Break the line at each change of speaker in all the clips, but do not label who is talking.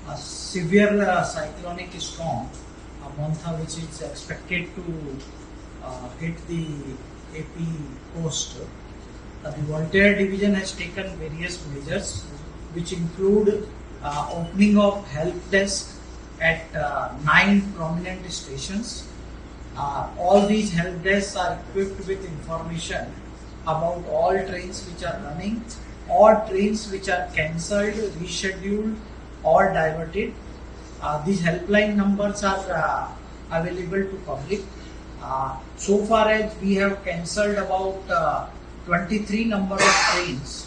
a severe cyclonic storm, Montha, which is expected to hit the AP coast. The Voltaire division has taken various measures, which include opening of help desk at 9 prominent stations. All these help desks are equipped with information about all trains which are running, or trains which are cancelled, rescheduled, or diverted. These helpline numbers are available to public. So far as we have cancelled about 23 number of trains.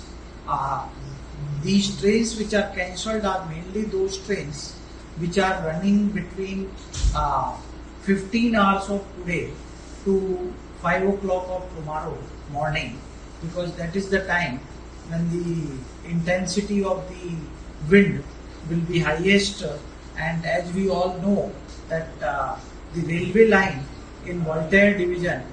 These trains which are cancelled are mainly those trains which are running between 15 hours of today to 5 o'clock of tomorrow morning, because that is the time when the intensity of the wind will be highest, and as we all know that the railway line in Voltaire division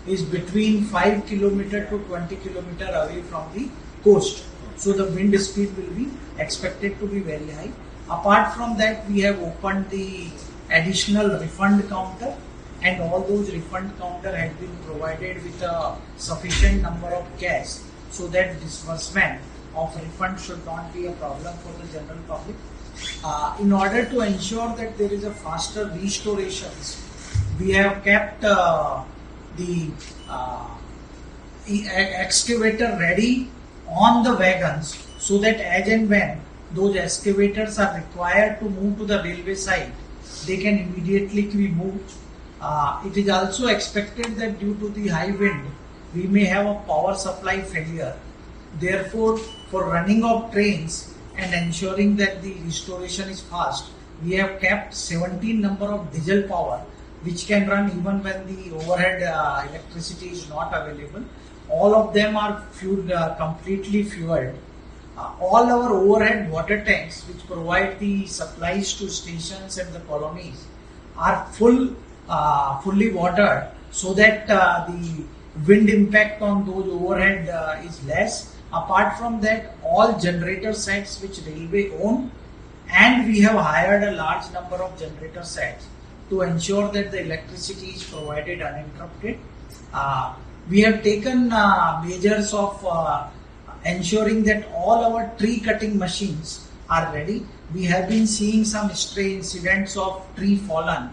is between 5 km to 20 km away from the coast. So the wind speed will be expected to be very high. Apart from that, we have opened the additional refund counter, and all those refund counter had been provided with a sufficient number of cash, so that disbursement of refund should not be a problem for the general public. In order to ensure that there is a faster restorations, we have kept the excavator ready on the wagons, so that as and when those excavators are required to move to the railway side, they can immediately be moved. It is also expected that due to the high wind, we may have a power supply failure. Therefore, for running of trains and ensuring that the restoration is fast, we have kept 17 number of diesel power, which can run even when the overhead electricity is not available. All of them are completely fueled. All our overhead water tanks, which provide the supplies to stations and the colonies, are fully watered, so that the wind impact on those overhead is less. Apart from that, all generator sets which railway own, and we have hired a large number of generator sets to ensure that the electricity is provided uninterrupted. We have taken measures of ensuring that all our tree cutting machines are ready. We have been seeing some stray incidents of tree fallen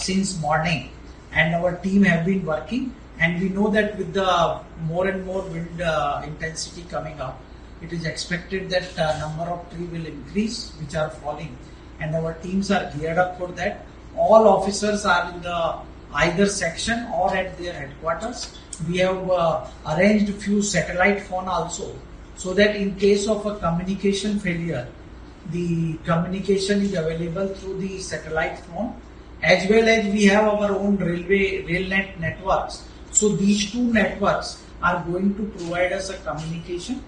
since morning, and our team have been working, and we know that with the more and more wind intensity coming up, it is expected that number of trees will increase which are falling, and our teams are geared up for that. All officers are in the either section or at their headquarters. We have arranged few satellite phone also, so that in case of a communication failure, the communication is available through the satellite phone, as well as we have our own railnet networks. So these two networks are going to provide us a communication.